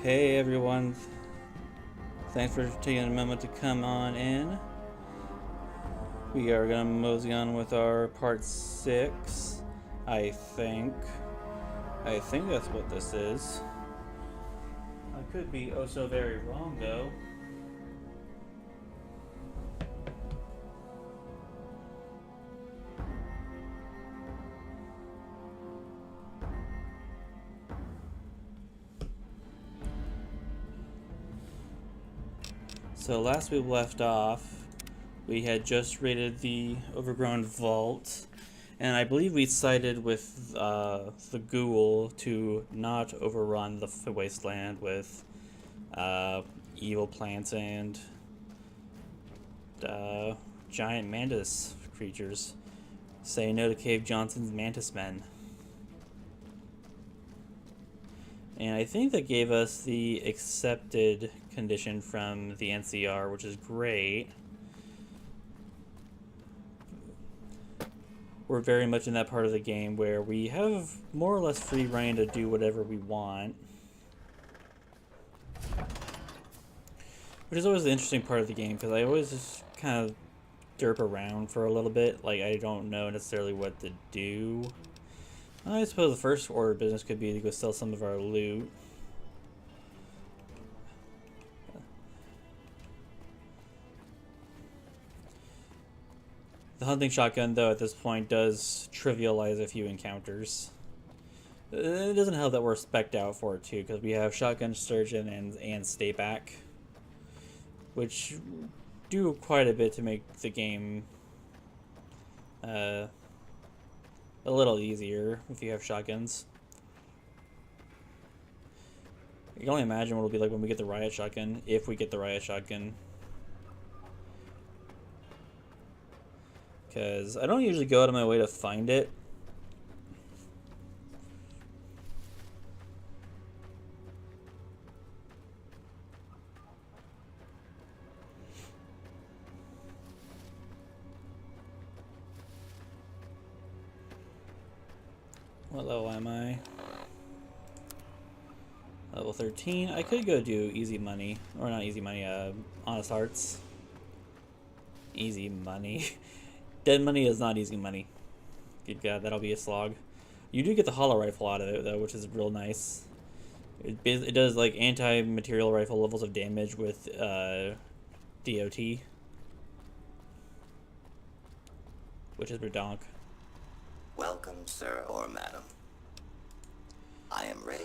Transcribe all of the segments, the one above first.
Hey everyone, thanks for taking a moment to come on in. We are gonna mosey on with our part 6, I think. I think that's what this is. I could be oh so very wrong though. So last we left off, we had just raided the overgrown vault, and I believe we sided with the ghoul to not overrun the wasteland with evil plants and giant mantis creatures. Say no to Cave Johnson's mantis men. And I think that gave us the accepted condition from the NCR, which is great. We're very much in that part of the game where we have more or less free reign to do whatever we want. Which is always the interesting part of the game, because I always just kind of derp around for a little bit. Like, I don't know necessarily what to do. I suppose the first order of business could be to go sell some of our loot. The hunting shotgun, though, at this point does trivialize a few encounters. It doesn't help that we're spec'd out for it, too, because we have shotgun, surgeon, and stay back, which do quite a bit to make the game a little easier if you have shotguns. You can only imagine what it'll be like when we get the riot shotgun, if we get the riot shotgun. Because I don't usually go out of my way to find it. What level am I? Level 13. I could go do easy money. Or not easy money, honest hearts. Easy money. Dead money is not easy money. Good God, that'll be a slog. You do get the hollow rifle out of it, though, which is real nice. It does, like, anti-material rifle levels of damage with, DOT. Which is redonk. Welcome, sir or madam. I am ready.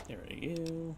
There we go.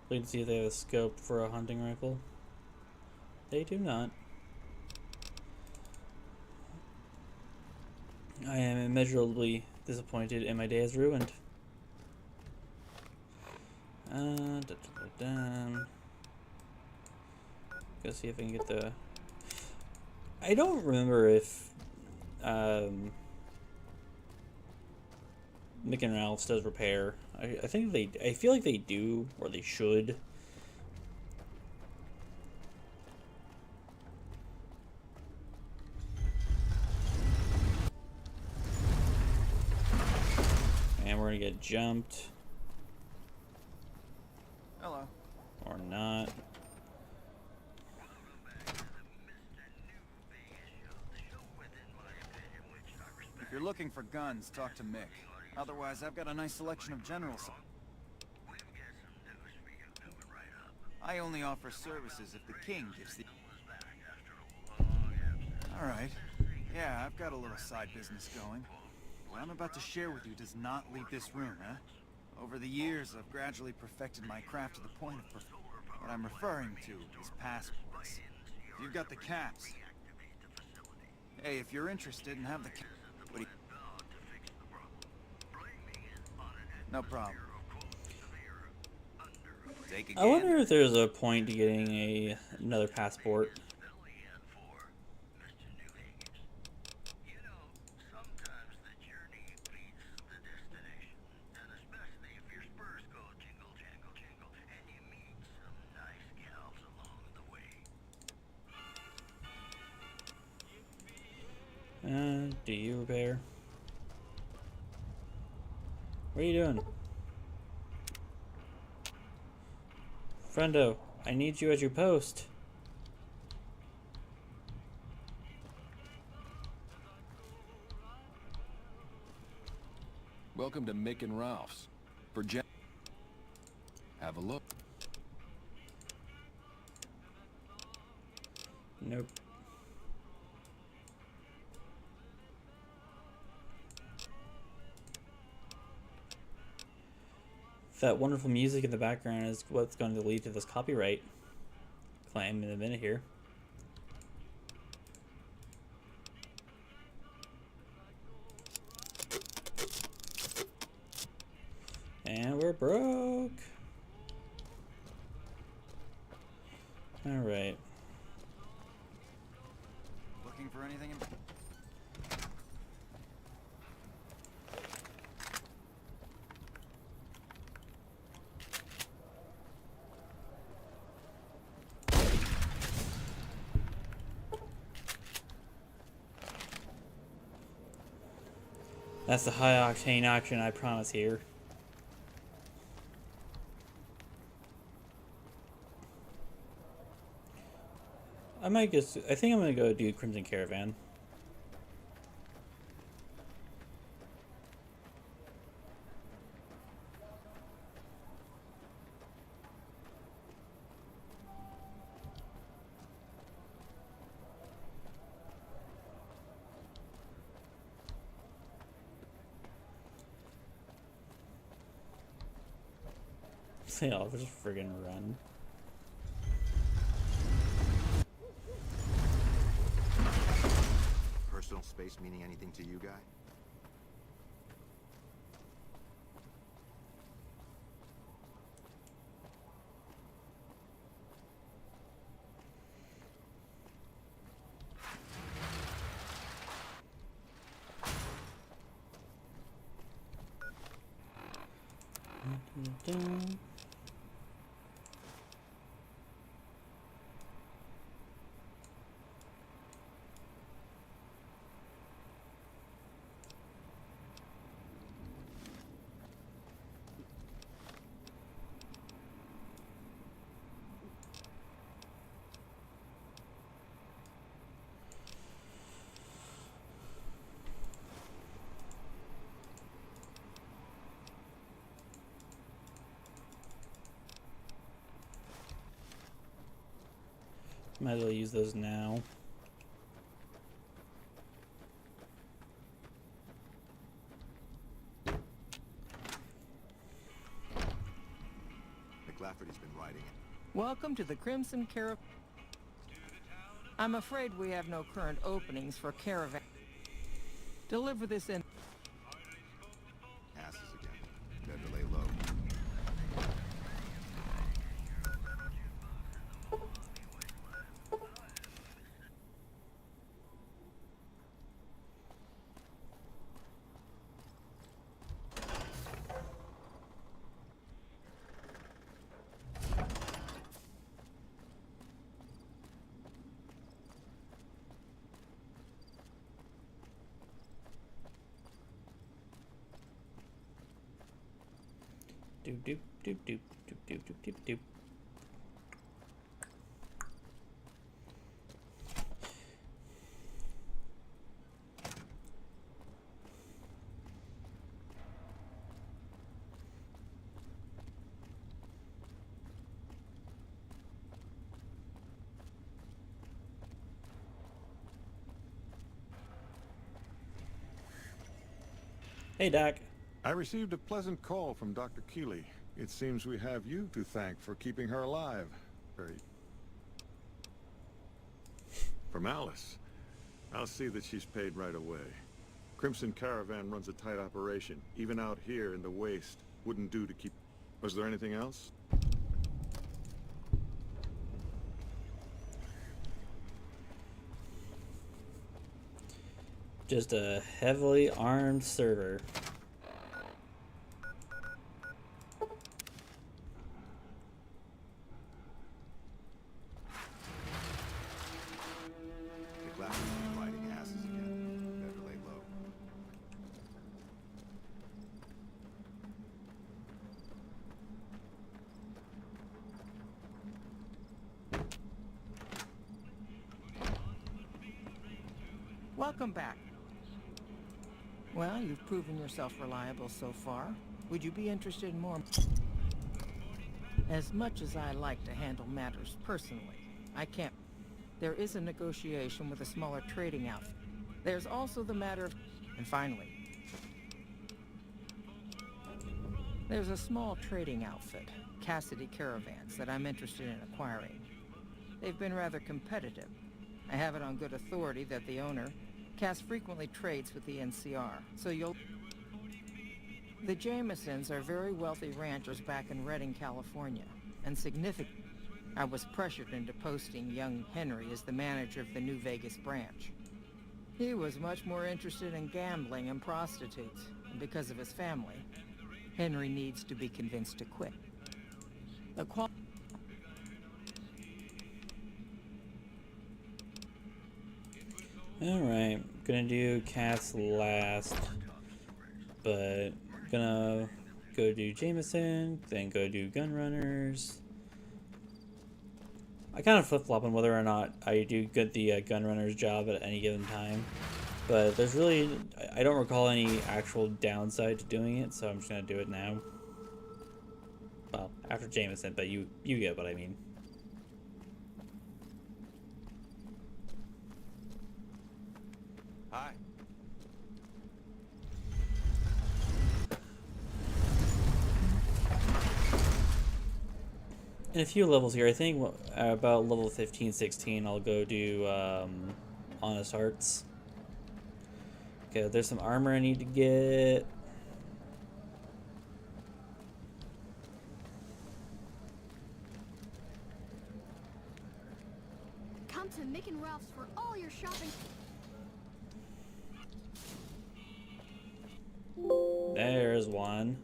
Let's see if they have a scope for a hunting rifle. They do not. I am immeasurably disappointed and my day is ruined. Go see if I can get the... I don't remember if Mick and Ralph's does repair. I think they... I feel like they do, or they should. And we're gonna get jumped. Hello. Or not. looking for guns, talk to Mick. Otherwise, I've got a nice selection of generals. I only offer services if the king gives the... Alright. Yeah, I've got a little side business going. What I'm about to share with you does not leave this room, huh? Over the years, I've gradually perfected my craft to the point of perfection. What I'm referring to is passports. You've got the caps. Hey, if you're interested and have the cap... What do you... No problem. Take I wonder if there's a point to getting another passport. Do you repair? What are you doing? Friendo, I need you at your post. Welcome to Mick and Ralph's. For have a look. Nope. That wonderful music in the background is what's going to lead to this copyright claim in a minute here. And we're broke. Alright. Looking for anything in... That's the high octane action I promise here. I think I'm gonna go do Crimson Caravan. Say, I'll just friggin' run. Personal space meaning anything to you, guy? Might as well use those now. McLafferty's been riding it. Welcome to the Crimson Caravan. I'm afraid we have no current openings for caravan. Deliver this in. Asses again. Better lay low. Doop doop doop doop doop doop doop doop doop. Hey, Doc. I received a pleasant call from Dr. Keeley. It seems we have you to thank for keeping her alive. From Alice. I'll see that she's paid right away. Crimson Caravan runs a tight operation. Even out here in the waste, wouldn't do to keep... Was there anything else? Just a heavily armed server. The glass has been riding asses again. Better lay low. Welcome back. Well, you've proven yourself reliable so far. Would you be interested in more? As much as I like to handle matters personally, I can't. There is a negotiation with a smaller trading outfit. There's also the matter of... And finally, there's a small trading outfit, Cassidy Caravans, that I'm interested in acquiring. They've been rather competitive. I have it on good authority that the owner, Cass, frequently trades with the NCR, so you'll... The Jamesons are very wealthy ranchers back in Redding, California, and significant. I was pressured into posting young Henry as the manager of the New Vegas branch. He was much more interested in gambling and prostitutes, and because of his family, Henry needs to be convinced to quit. The Alright, gonna do Cass last, but gonna go do Jameson, then go do Gunrunners. I kind of flip-flop on whether or not I do get the Gunrunners job at any given time, but there's really, I don't recall any actual downside to doing it, so I'm just gonna do it now. Well, after Jameson, but you get what I mean. Hi. In a few levels here, I think about level 15, 16, I'll go do Honest Hearts. Okay, there's some armor I need to get. Come to Mick and Ralph's for all your shopping. There's one.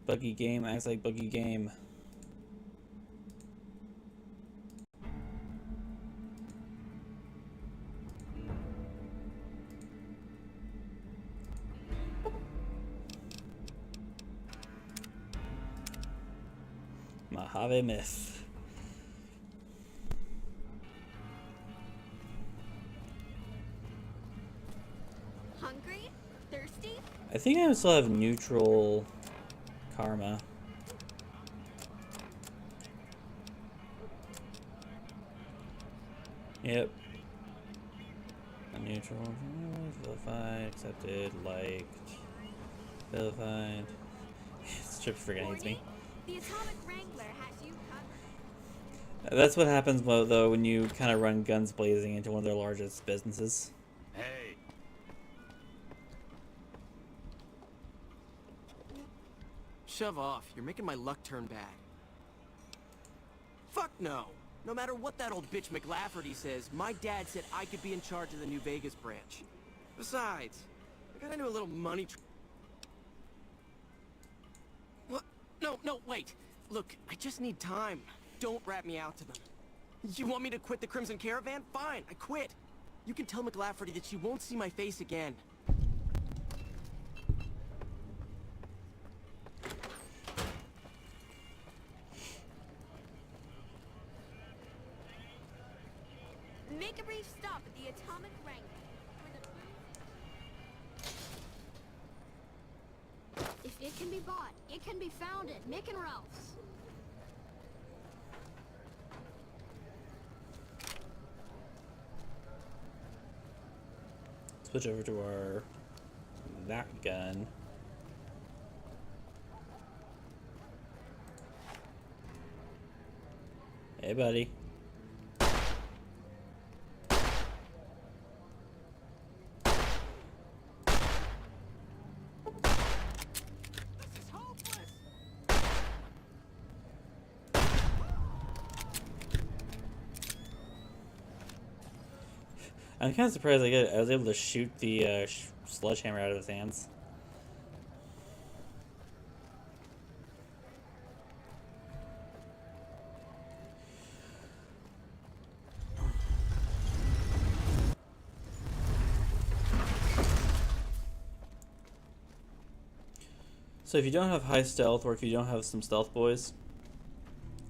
Buggy game acts like buggy game. Mojave Myth. Hungry? Thirsty? I think I still have neutral karma. Yep. Neutral, vilified, accepted, liked, vilified. Strip freaking hates me. The Atomic Wrangler has you covered. That's what happens though when you kind of run guns blazing into one of their largest businesses. Hey. Shove off. You're making my luck turn bad. Fuck no. No matter what that old bitch McLafferty says, my dad said I could be in charge of the New Vegas branch. Besides, I got into a little money What? No, wait. Look, I just need time. Don't rat me out to them. You want me to quit the Crimson Caravan? Fine, I quit. You can tell McLafferty that she won't see my face again. Make a brief stop at the Atomic Wrangler. If It can be bought. It can be found at Mick and Ralph's. Switch over to our that gun. Hey, buddy. I'm kind of surprised I was able to shoot the sledgehammer out of his hands. So if you don't have high stealth, or if you don't have some stealth boys,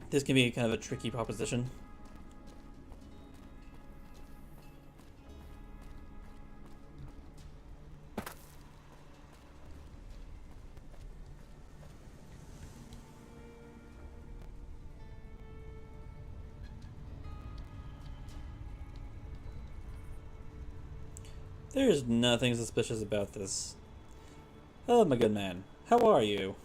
this can be kind of a tricky proposition. There's nothing suspicious about this. Hello, my good man. How are you?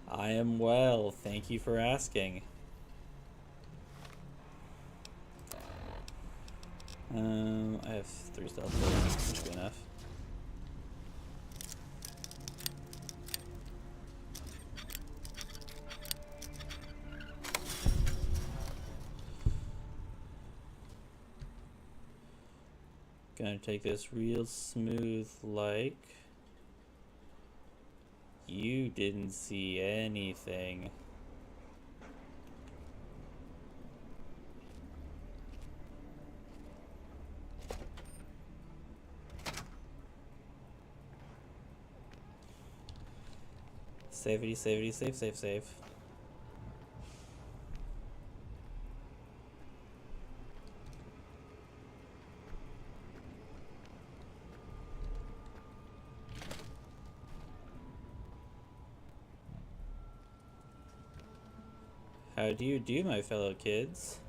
I am well, thank you for asking. I have 3 stealth bullets, that should be enough. Gonna take this real smooth like you didn't see anything. Savity, savity, save, save, save. How do you do, my fellow kids?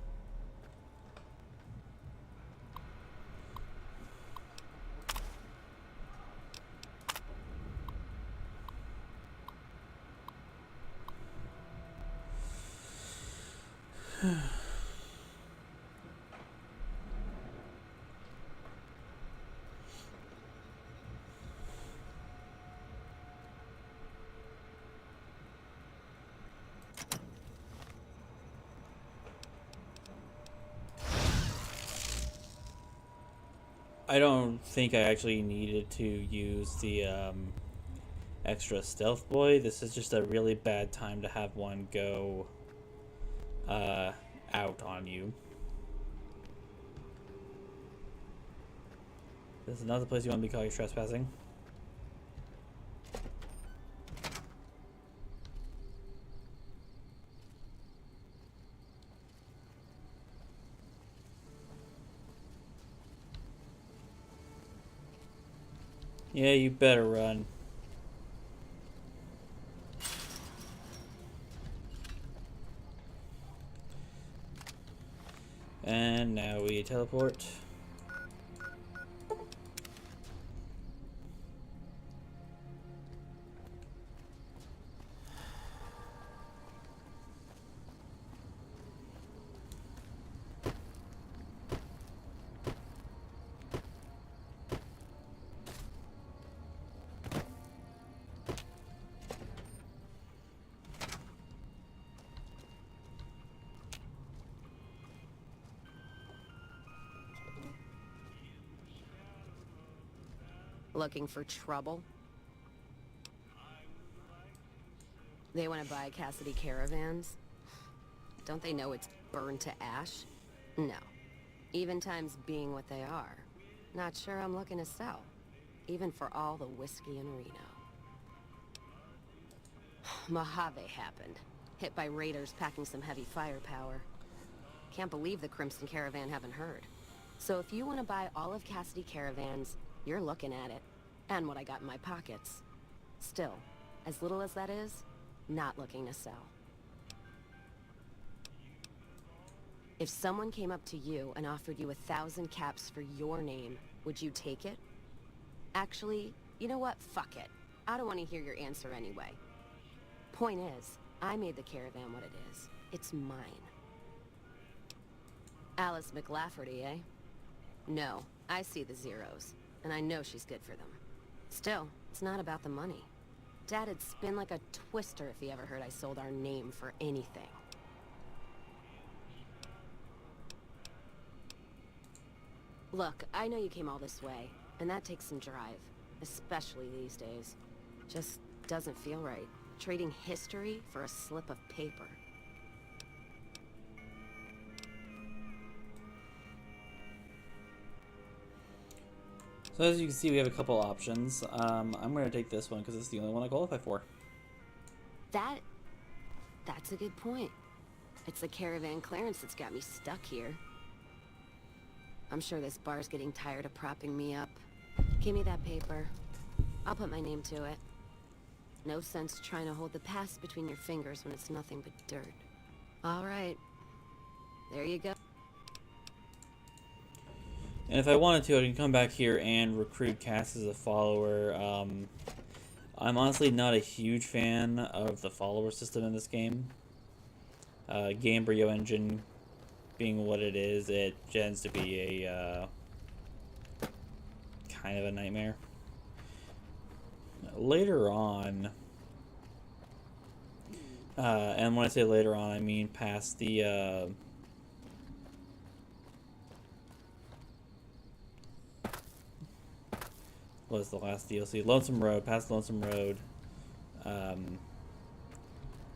I don't think I actually needed to use the extra stealth boy. This is just a really bad time to have one go out on you. This is not the place you want to be caught trespassing. Yeah, you better run. And now we teleport. Looking for trouble? They want to buy Cassidy caravans? Don't they know it's burned to ash? No. Even times being what they are. Not sure I'm looking to sell. Even for all the whiskey in Reno. Mojave happened. Hit by raiders packing some heavy firepower. Can't believe the Crimson Caravan haven't heard. So if you want to buy all of Cassidy caravans, you're looking at it. and what I got in my pockets. Still, as little as that is, not looking to sell. If someone came up to you and offered you 1,000 caps for your name, would you take it? Actually, you know what? Fuck it. I don't want to hear your answer anyway. Point is, I made the Caravan what it is. It's mine. Alice McLafferty, eh? No, I see the zeros, and I know she's good for them. Still, it's not about the money. Dad'd spin like a twister if he ever heard I sold our name for anything. Look, I know you came all this way, and that takes some drive, especially these days. Just doesn't feel right, trading history for a slip of paper. So as you can see, we have a couple options. I'm going to take this one because it's the only one I qualify for. That's a good point. It's the Caravan clearance that's got me stuck here. I'm sure this bar's getting tired of propping me up. Give me that paper. I'll put my name to it. No sense trying to hold the past between your fingers when it's nothing but dirt. All right. There you go. And if I wanted to, I can come back here and recruit Cass as a follower. I'm honestly not a huge fan of the follower system in this game. Gamebryo engine being what it is, it tends to be a kind of a nightmare. Later on, and when I say later on, I mean past the what was the last DLC? Lonesome Road, past Lonesome Road.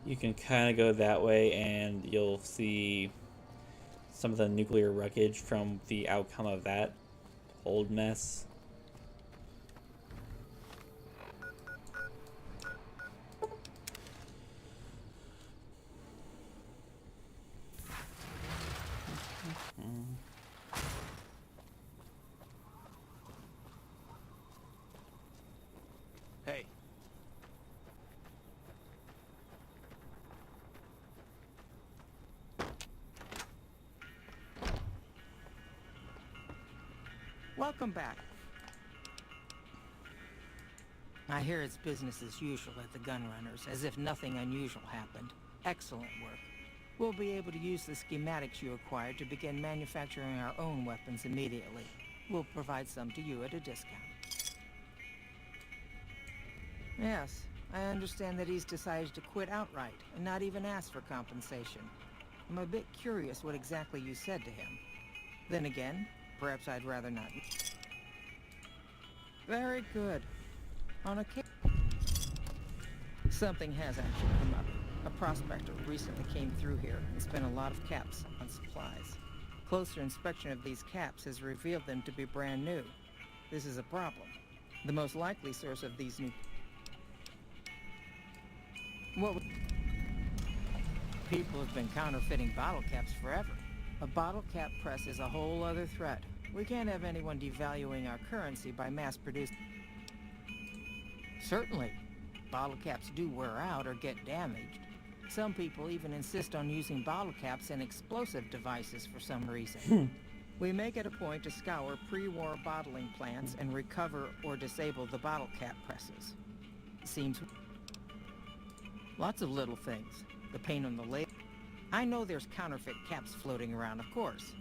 You can kind of go that way and you'll see some of the nuclear wreckage from the outcome of that old mess. Hey. Welcome back. I hear it's business as usual at the Gunrunners, as if nothing unusual happened. Excellent work. We'll be able to use the schematics you acquired to begin manufacturing our own weapons immediately. We'll provide some to you at a discount. Yes, I understand that he's decided to quit outright and not even ask for compensation. I'm a bit curious what exactly you said to him. Then again, perhaps I'd rather not. Very good. On occasion, something has actually come up. A prospector recently came through here and spent a lot of caps on supplies. Closer inspection of these caps has revealed them to be brand new. This is a problem. The most likely source of these new... People have been counterfeiting bottle caps forever. A bottle cap press is a whole other threat. We can't have anyone devaluing our currency by mass producing. Certainly, bottle caps do wear out or get damaged. Some people even insist on using bottle caps in explosive devices for some reason. We make it a point to scour pre-war bottling plants and recover or disable the bottle cap presses. Seems... Lots of little things. The paint on the label. I know there's counterfeit caps floating around, of course.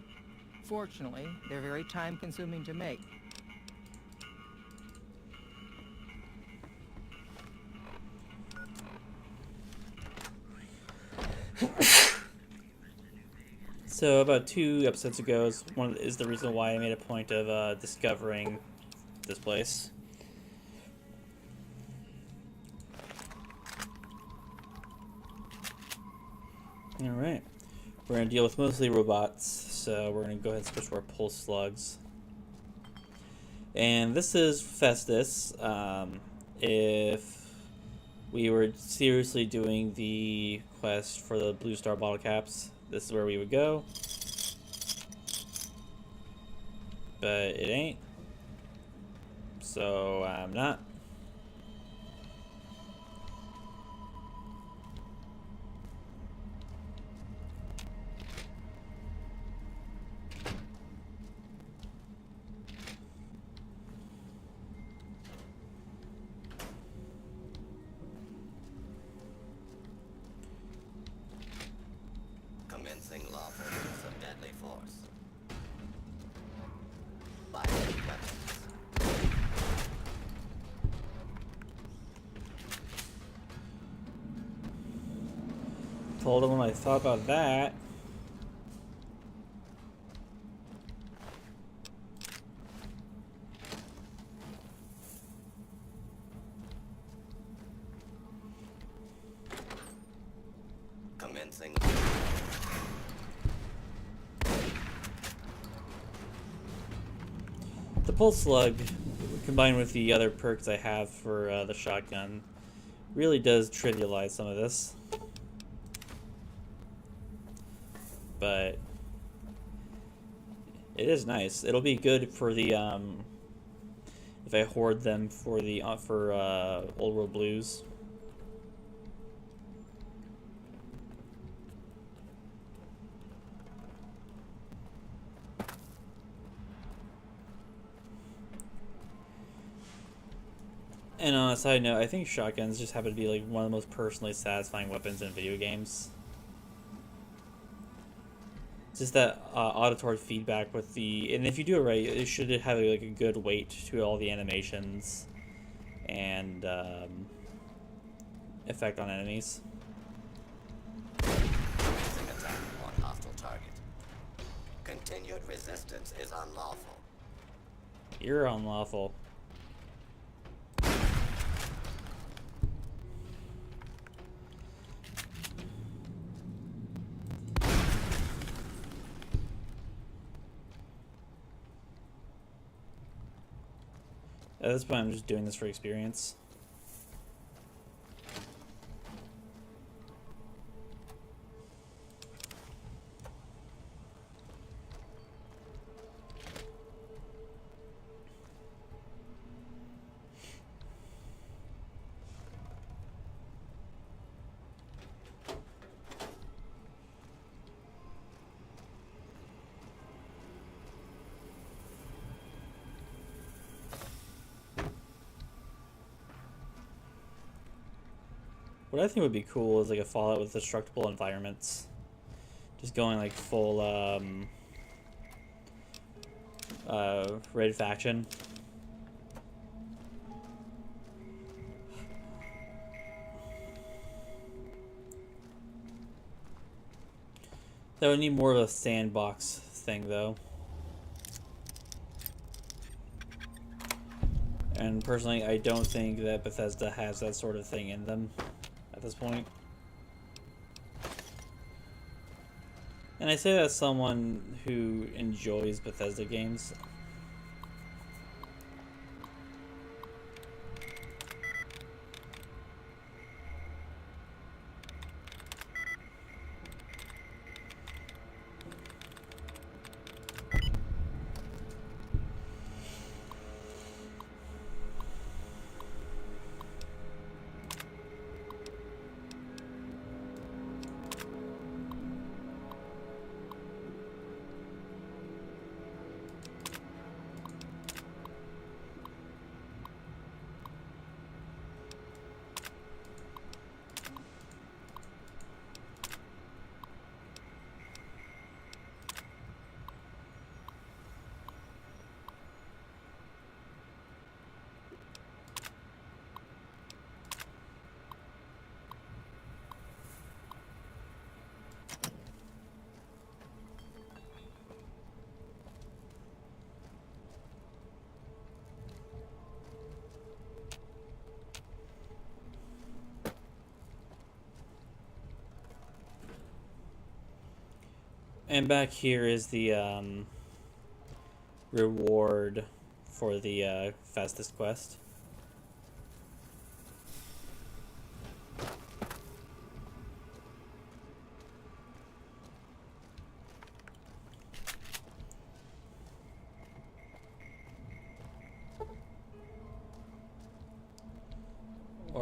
Fortunately, they're very time-consuming to make. So about 2 episodes ago is the reason why I made a point of discovering this place. Alright, we're going to deal with mostly robots, so we're going to go ahead and switch to our pulse slugs. And this is Festus. If we were seriously doing the quest for the Blue Star bottle caps, this is where we would go. But it ain't. So I'm not. Commencing lawful use of deadly force. Violent weapons. Told him what I thought about that. Commencing. The pulse slug, combined with the other perks I have for the shotgun, really does trivialize some of this. But it is nice. It'll be good for the if I hoard them for the Old World Blues. And on a side note, I think shotguns just happen to be like one of the most personally satisfying weapons in video games. Just that auditory feedback with the, and if you do it right, it should have like a good weight to all the animations and effect on enemies. Commencing attack on hostile target. Continued resistance is unlawful. You're unlawful. At this point, I'm just doing this for experience. What I think would be cool is like a Fallout with destructible environments. Just going like full Red Faction. That would need more of a sandbox thing though. And personally, I don't think that Bethesda has that sort of thing in them at this point. And I say that as someone who enjoys Bethesda games. And back here is the reward for the fastest quest.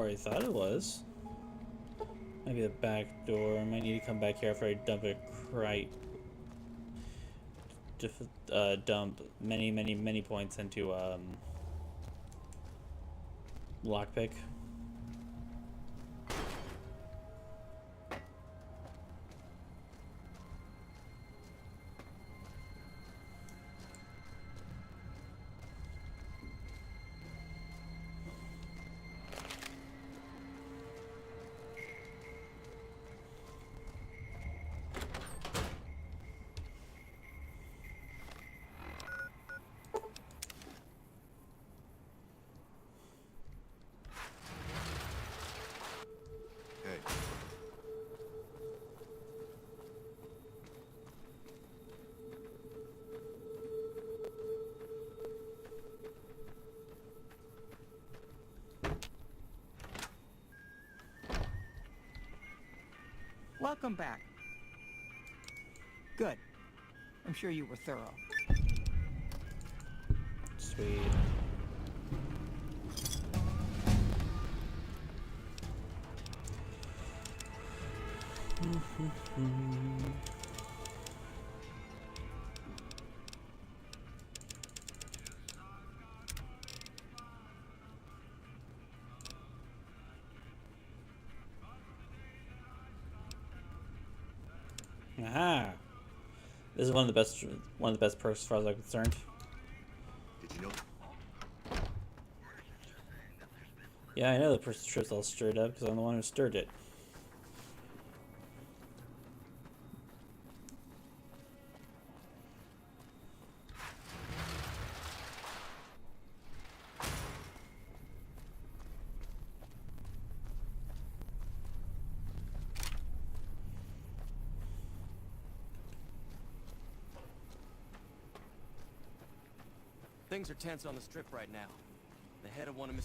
where I thought it was. Maybe the back door. I might need to come back here after I dump a crate. Dump many points into lockpick. Hey, Welcome back. Good. I'm sure you were thorough. Sweet. Aha! This is one of the best perks as far as I'm concerned. did you know? Yeah, I know the person's trip's all stirred up because I'm the one who stirred it. Things are tense on the strip right now. The head of one of Mr.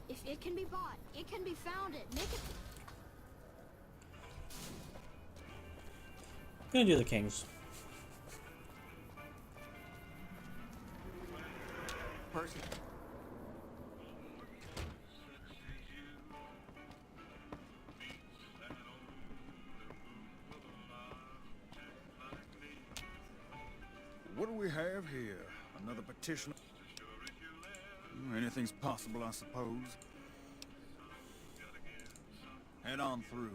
If it can be bought, it can be founded. Make it. I'm gonna do the kings. Person. What do we have here? Another petition? Anything's possible, I suppose. Head on through.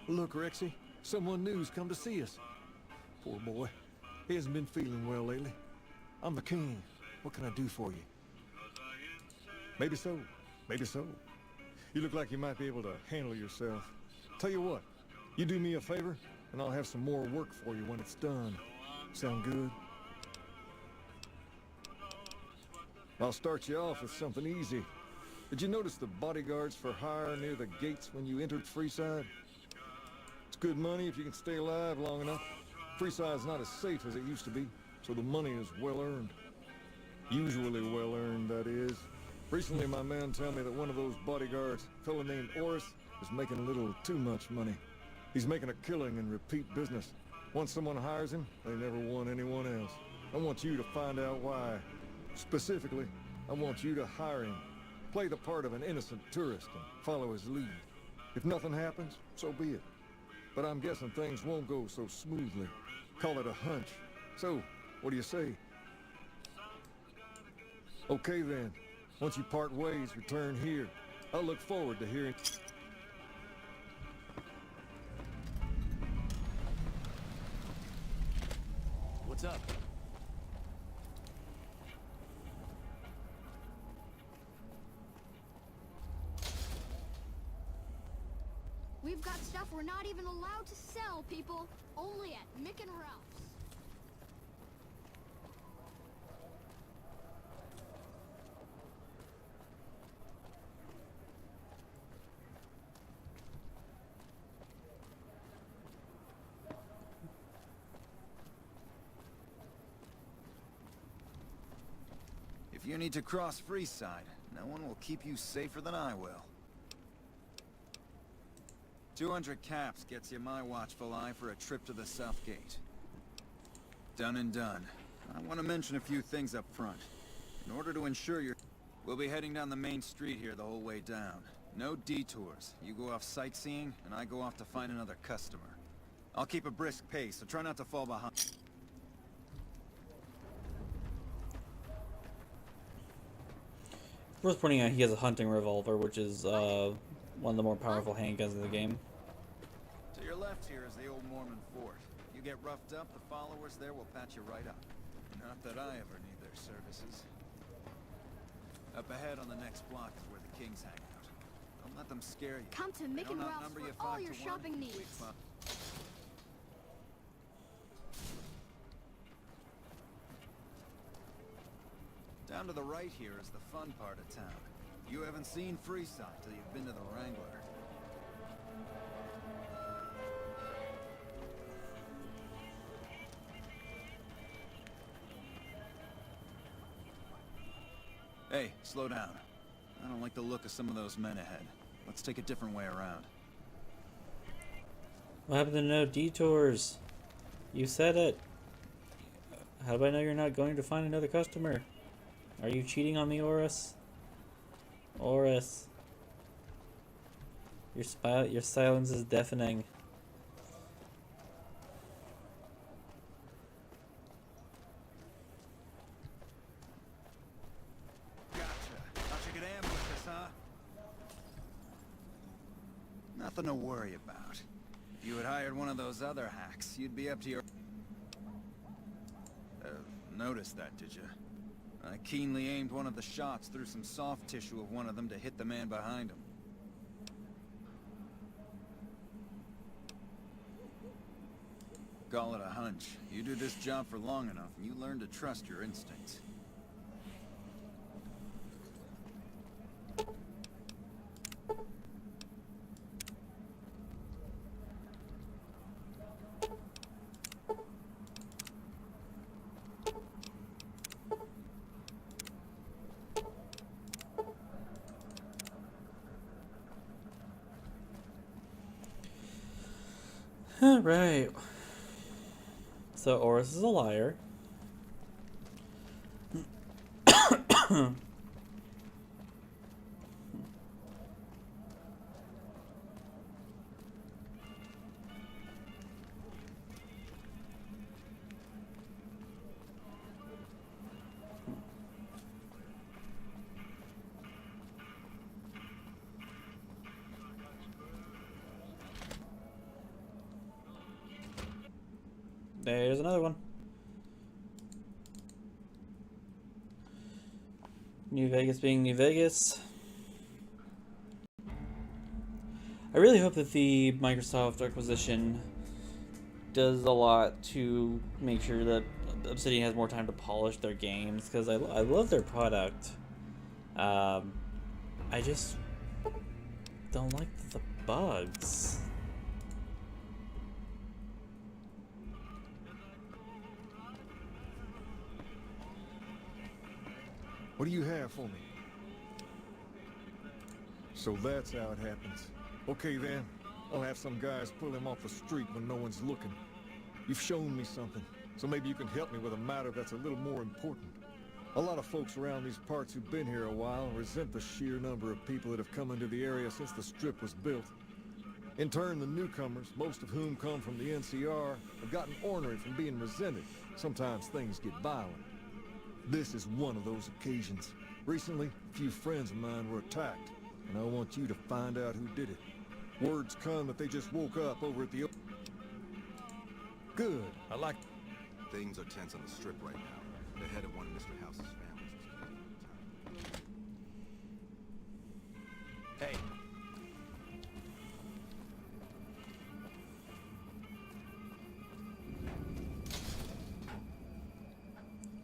Look, Rexy, someone new's come to see us. Poor boy. He hasn't been feeling well lately. I'm the king. What can I do for you? Maybe so. Maybe so. You look like you might be able to handle yourself. Tell you what, you do me a favor, and I'll have some more work for you when it's done. Sound good? I'll start you off with something easy. Did you notice the bodyguards for hire near the gates when you entered Freeside? It's good money if you can stay alive long enough. Freeside's not as safe as it used to be, so the money is well earned. Usually well earned, that is. Recently, my man told me that one of those bodyguards, a fellow named Oris, is making a little too much money. He's making a killing in repeat business. Once someone hires him, they never want anyone else. I want you to find out why. Specifically, I want you to hire him. Play the part of an innocent tourist and follow his lead. If nothing happens, so be it. But I'm guessing things won't go so smoothly. Call it a hunch. So, what do you say? Okay then. Once you part ways, return here. I'll look forward to hearing... What's up? We've got stuff we're not even allowed to sell, people. Only at Mick and Ralph's. you need to cross Freeside, no one will keep you safer than I will. 200 caps gets you my watchful eye for a trip to the South Gate. Done and done. I want to mention a few things up front. In order to ensure we'll be heading down the main street here the whole way down. No detours. You go off sightseeing, and I go off to find another customer. I'll keep a brisk pace, so try not to fall behind. Worth pointing out, he has a hunting revolver, which is one of the more powerful handguns in the game. To your left here is the old Mormon fort. You get roughed up, the followers there will patch you right up. Not that I ever need their services. Up ahead on the next block is where the kings hang out. Don't let them scare you. Come to Mick and Ralph's for all your shopping needs. Down to the right here is the fun part of town. You haven't seen Freeside till you've been to the Wrangler. Hey, slow down. I don't like the look of some of those men ahead. Let's take a different way around. What happened to no detours? You said it. How do I know you're not going to find another customer? Are you cheating on me, Oris? Oris. Your silence is deafening. Gotcha. Thought you could ambush us, huh? Nothing to worry about. If you had hired one of those other hacks, you'd be up to your... noticed that, did you? I keenly aimed one of the shots through some soft tissue of one of them to hit the man behind him. Call it a hunch. You do this job for long enough, and you learn to trust your instincts. Alright. So Oris is a liar. There's another one. New Vegas being New Vegas. I really hope that the Microsoft acquisition does a lot to make sure that Obsidian has more time to polish their games, because I love their product. I just don't like the bugs. What do you have for me? So that's how it happens. Okay then, I'll have some guys pull him off the street when no one's looking. You've shown me something, so maybe you can help me with a matter that's a little more important. A lot of folks around these parts who've been here a while resent the sheer number of people that have come into the area since the strip was built. In turn, the newcomers, most of whom come from the NCR, have gotten ornery from being resented. Sometimes things get violent. This is one of those occasions. Recently, a few friends of mine were attacked, and I want you to find out who did it. Words come that they just woke up over at the... Good. I like... Things are tense on the strip right now. The head of one of Mr. House's families. Hey.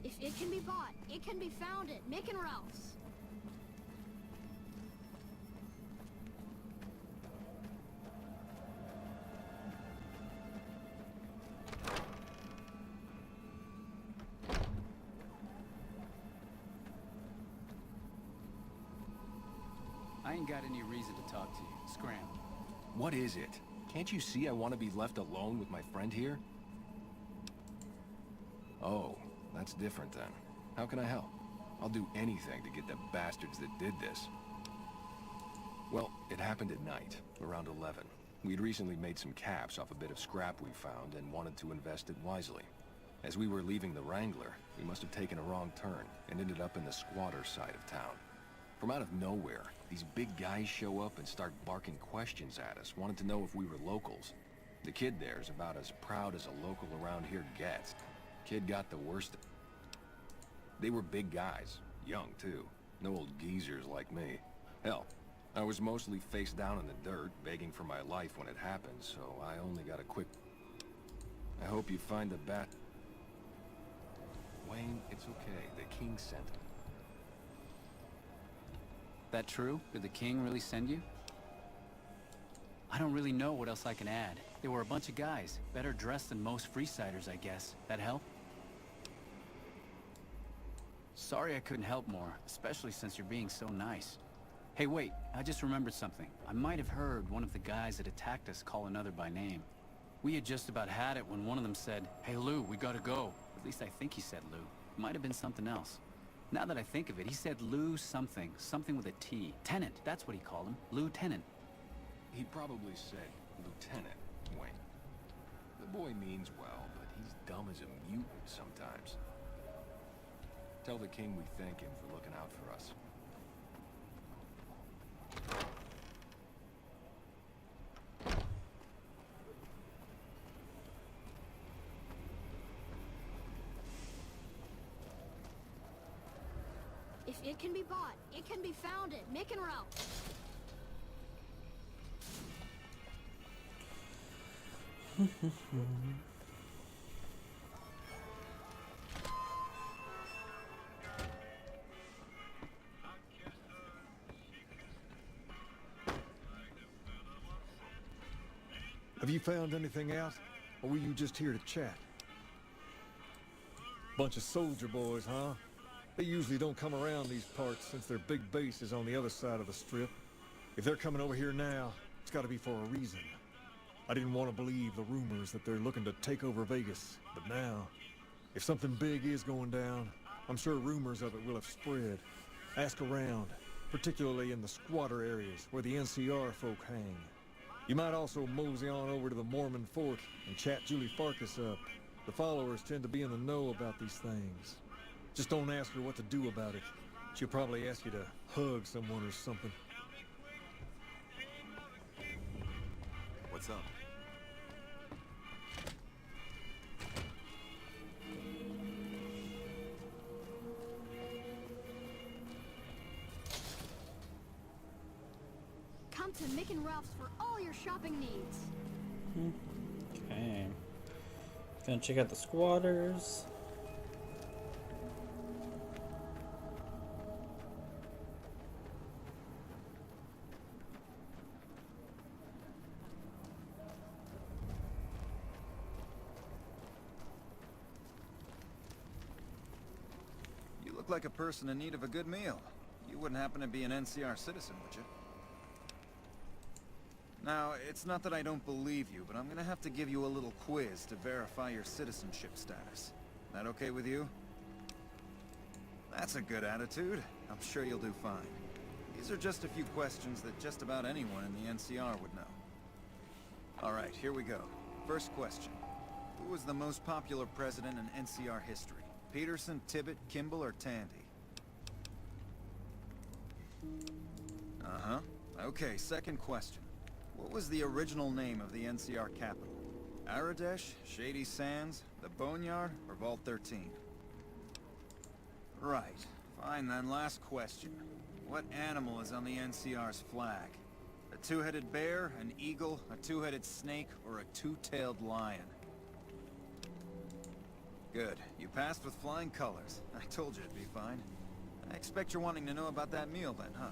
If it can be bought, it can be found at Mick and Ralph's. ain't got any reason to talk to you. Scram. What is it? Can't you see I want to be left alone with my friend here? Oh, that's different then. How can I help? I'll do anything to get the bastards that did this. Well, it happened at night, around 11. We'd recently made some caps off a bit of scrap we found and wanted to invest it wisely. As we were leaving the Wrangler, we must have taken a wrong turn and ended up in the squatter side of town. From out of nowhere, these big guys show up and start barking questions at us, wanting to know if we were locals. The kid there's about as proud as a local around here gets. Kid got the worst. They were big guys, young too. No old geezers like me. Hell, I was mostly face down in the dirt, begging for my life when it happened, so I only got a quick... I hope you find the bat... Wayne, it's okay. The king sent him. That true? Did the king really send you? I don't really know what else I can add. They were a bunch of guys, better dressed than most Freesiders, I guess. That help? Sorry I couldn't help more, especially since you're being so nice. Hey, wait, I just remembered something. I might have heard one of the guys that attacked us call another by name. We had just about had it when one of them said, "Hey Lou, we gotta go." At least I think he said Lou. Might have been something else. Now that I think of it, he said Lou something. Something with a T. Tenant, that's what he called him. Lieutenant. He probably said Lieutenant, Wayne. The boy means well, but he's dumb as a mutant sometimes. Tell the king we thank him for looking out for us. If it can be bought, it can be founded. Mick and Ralph. Have you found anything out? Or were you just here to chat? Bunch of soldier boys, huh? They usually don't come around these parts since their big base is on the other side of the strip. If they're coming over here now, it's gotta be for a reason. I didn't want to believe the rumors that they're looking to take over Vegas, but now, if something big is going down, I'm sure rumors of it will have spread. Ask around, particularly in the squatter areas where the NCR folk hang. You might also mosey on over to the Mormon fort and chat Julie Farkas up. The followers tend to be in the know about these things. Just don't ask her what to do about it. She'll probably ask you to hug someone or something. What's up? Come to Mick and Ralph's for all your shopping needs. Okay. Gonna check out the squatters. You look like a person in need of a good meal. You wouldn't happen to be an NCR citizen, would you? Now, it's not that I don't believe you, but I'm gonna have to give you a little quiz to verify your citizenship status. That okay with you? That's a good attitude. I'm sure you'll do fine. These are just a few questions that just about anyone in the NCR would know. Alright, here we go. First question. Who was the most popular president in NCR history? Peterson, Tibbet, Kimball, or Tandy? Uh-huh. Okay, second question. What was the original name of the NCR capital? Aradesh, Shady Sands, the Boneyard, or Vault 13? Right. Fine then, last question. What animal is on the NCR's flag? A two-headed bear, an eagle, a two-headed snake, or a two-tailed lion? Good. You passed with flying colors. I told you it'd be fine. I expect you're wanting to know about that meal then, huh?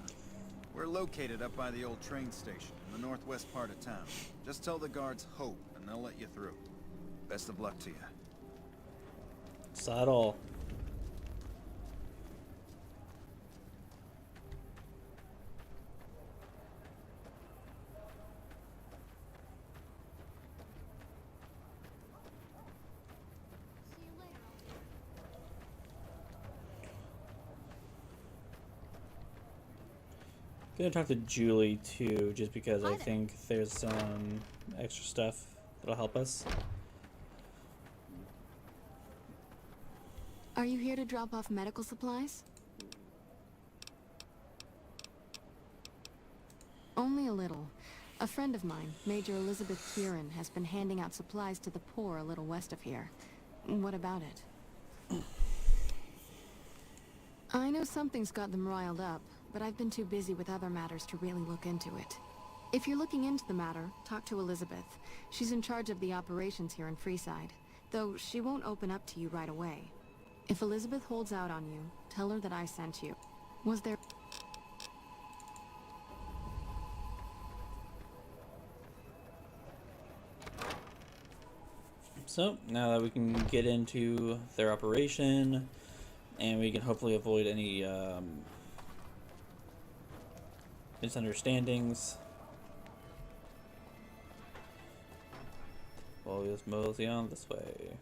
We're located up by the old train station in the northwest part of town. Just tell the guards Hope, and they'll let you through. Best of luck to you. Subtle. Gonna talk to Julie too, just because Hi I there. think there's some extra stuff that'll help us. Are you here to drop off medical supplies? Only a little. A friend of mine, Major Elizabeth Kieran, has been handing out supplies to the poor a little west of here. What about it? I know something's got them riled up, but I've been too busy with other matters to really look into it. If you're looking into the matter, talk to Elizabeth. She's in charge of the operations here in Freeside, though she won't open up to you right away. If Elizabeth holds out on you, tell her that I sent you. Was there... So, now that we can get into their operation, and we can hopefully avoid any misunderstandings, we'll just mosey on this way.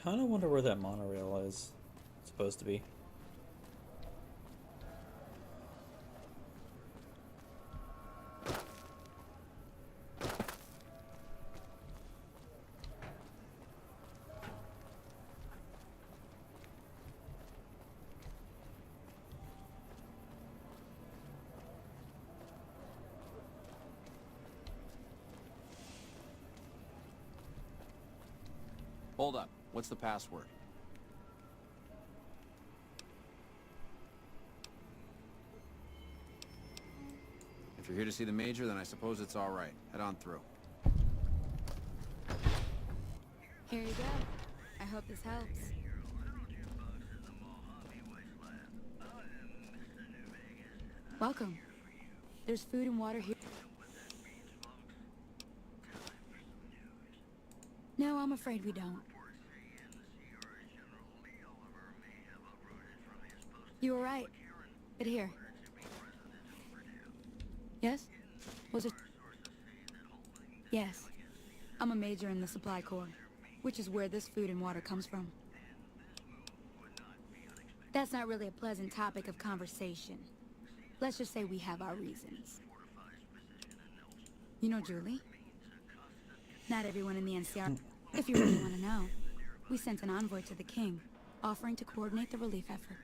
Kinda wonder where that monorail is supposed to be. Hold up. What's the password? If you're here to see the Major, then I suppose it's all right. Head on through. Here you go. I hope this helps. Welcome. There's food and water here. No, I'm afraid we don't. You were right. But here. Yes? Was it? Yes. I'm a major in the supply corps, which is where this food and water comes from. That's not really a pleasant topic of conversation. Let's just say we have our reasons. You know Julie? Not everyone in the NCR. If you really want to know, we sent an envoy to the king, offering to coordinate the relief effort.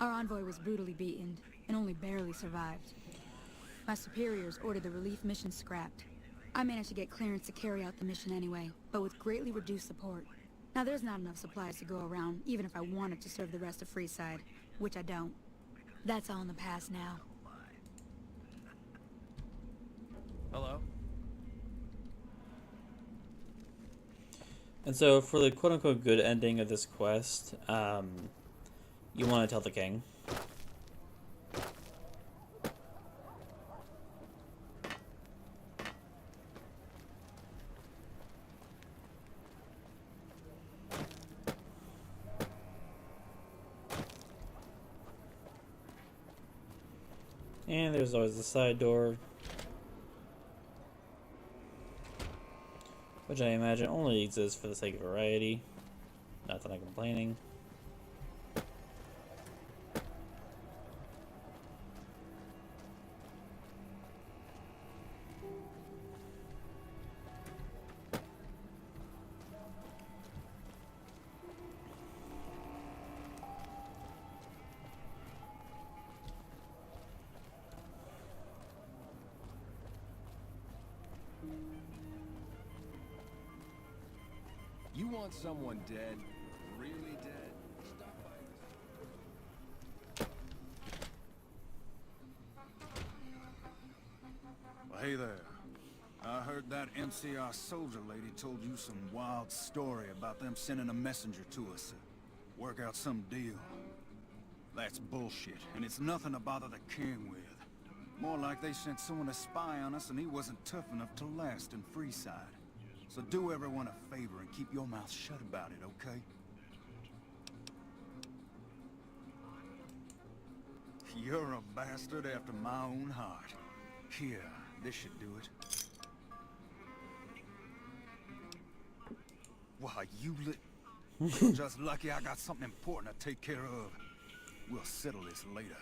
Our envoy was brutally beaten and only barely survived. My superiors ordered the relief mission scrapped. I managed to get clearance to carry out the mission anyway, but with greatly reduced support. Now there's not enough supplies to go around, even if I wanted to serve the rest of Freeside, which I don't. That's all in the past now. Hello? And so, for the quote-unquote good ending of this quest, you want to tell the king. And there's always the side door, which I imagine only exists for the sake of variety. Not that I'm complaining. You want someone dead? Really dead? Stop by. Well, hey there. I heard that MCR soldier lady told you some wild story about them sending a messenger to us to work out some deal. That's bullshit, and it's nothing to bother the king with. More like they sent someone to spy on us and he wasn't tough enough to last in Freeside. So do everyone a favor and keep your mouth shut about it, okay? You're a bastard after my own heart. Here, this should do it. Why, you're just lucky I got something important to take care of. We'll settle this later.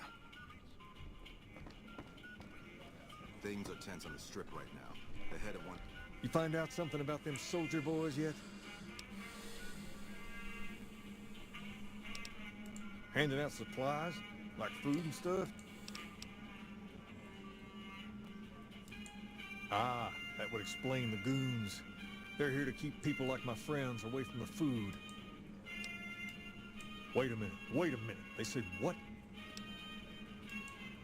Things are tense on the strip right now. The head of one... You find out something about them soldier boys yet? Handing out supplies? Like food and stuff? Ah, that would explain the goons. They're here to keep people like my friends away from the food. Wait a minute. They said what?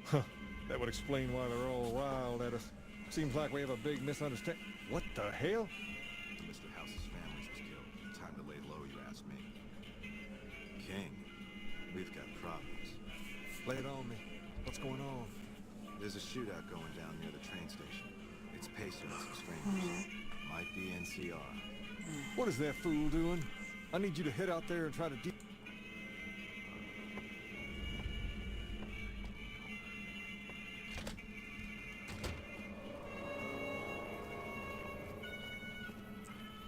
Huh, that would explain why they're all wild at us. Seems like we have a big misunderstanding. What the hell? Mr. House's family was killed. Time to lay low, you ask me. King, we've got problems. Lay it on me. What's going on? There's a shootout going down near the train station. It's Pacer and some strangers. Might be NCR. What is that fool doing? I need you to head out there and try to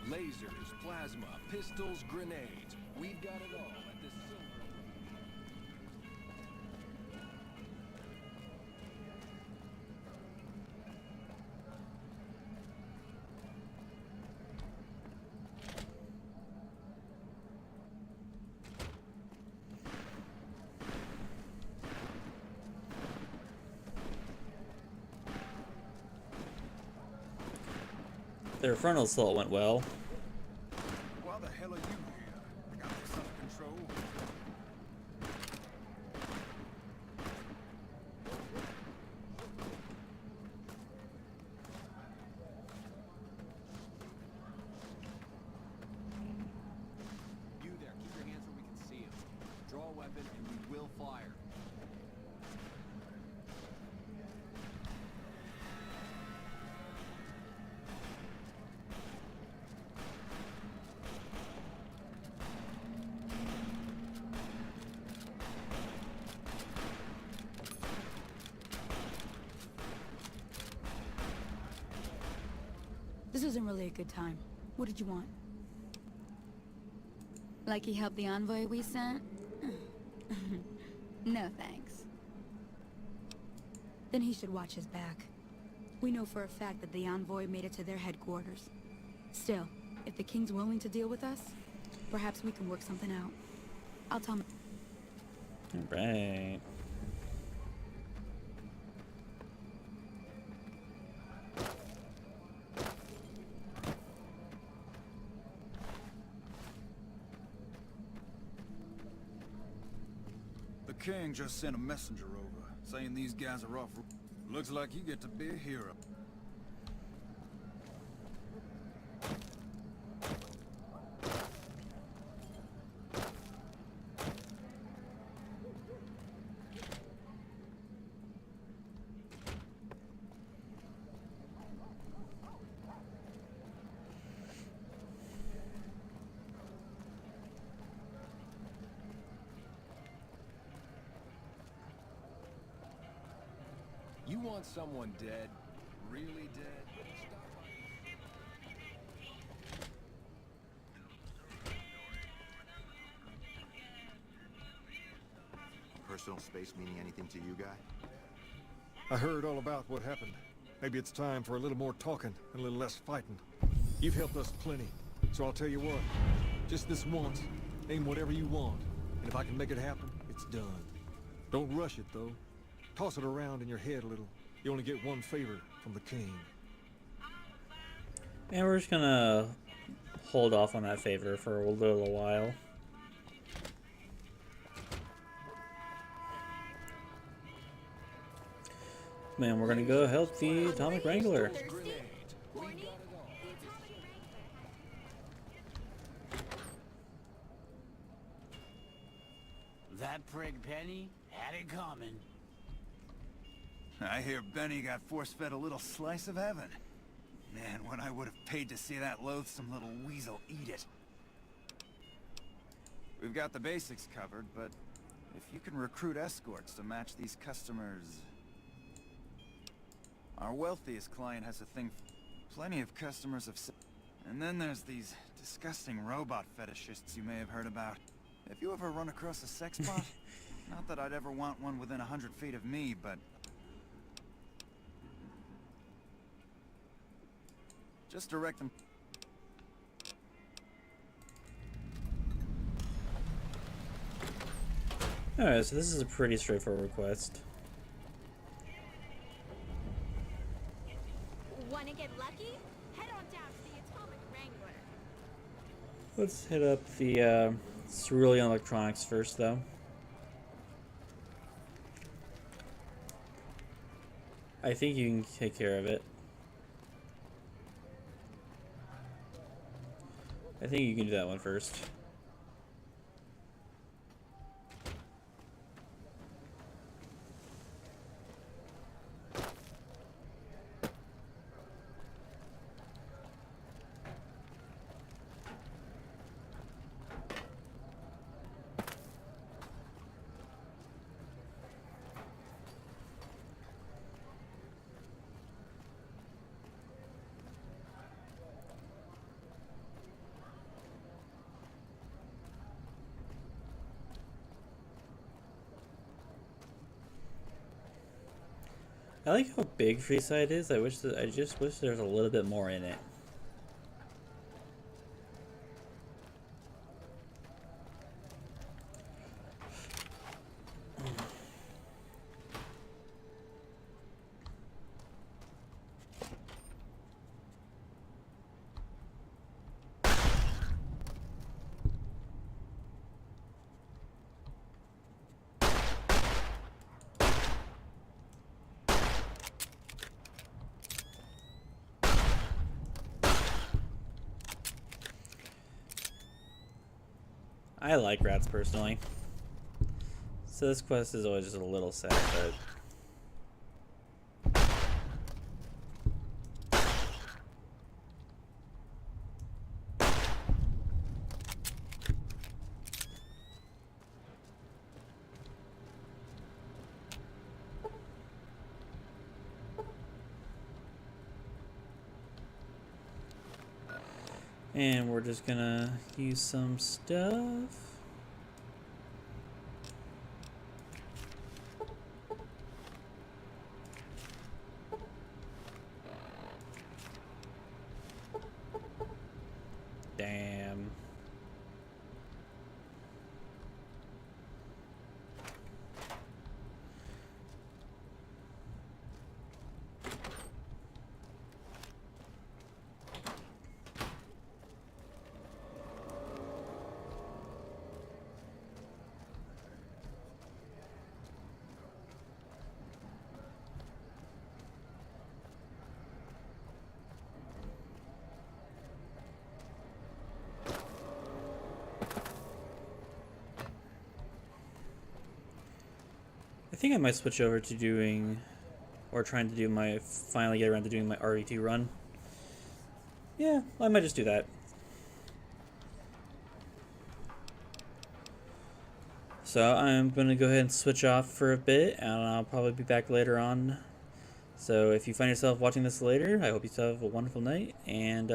Lasers, plasma, pistols, grenades. We've got it all at this silver... Their frontal assault went well. Why the hell are you here? I got this under control. You there, keep your hands where we can see them. Draw a weapon and we will fire. This isn't really a good time. What did you want? Like he helped the envoy we sent? No thanks. Then he should watch his back. We know for a fact that the envoy made it to their headquarters. Still, if the king's willing to deal with us, perhaps we can work something out. I'll tell him. Right. The king just sent a messenger over, saying these guys are off. Looks like you get to be a hero. You want someone dead? Really dead? Personal space meaning anything to you, guy? I heard all about what happened. Maybe it's time for a little more talking and a little less fighting. You've helped us plenty, so I'll tell you what. Just this once, aim whatever you want, and if I can make it happen, it's done. Don't rush it, though. Toss it around in your head a little. You only get one favor from the king. And we're just gonna hold off on that favor for a little while. Man, we're gonna go help the Atomic Wrangler. That prig Penny had it coming. I hear Benny got force-fed a little slice of heaven. Man, when I would have paid to see that loathsome little weasel eat it. We've got the basics covered, but if you can recruit escorts to match these customers... Our wealthiest client has a thing... Plenty of customers have... And then there's these Disgusting robot fetishists you may have heard about. Have you ever run across a sex bot? Not that I'd ever want one within 100 feet of me, but... just direct them... Alright, so this is a pretty straightforward request. Wanna get lucky? Head on down to the Atomic Wrangler. Let's hit up the Cerulean Electronics first, though. I think you can take care of it. I think you can do that one first. I like how big Freeside is. I just wish there was a little bit more in it. I like rats personally. So this quest is always just a little sad, but... And we're just gonna use some stuff. Damn. I think I might switch over to doing, or trying to do my, finally get around to doing my RE2 run. Yeah, I might just do that. So I'm going to go ahead and switch off for a bit, and I'll probably be back later on. So if you find yourself watching this later, I hope you have a wonderful night, and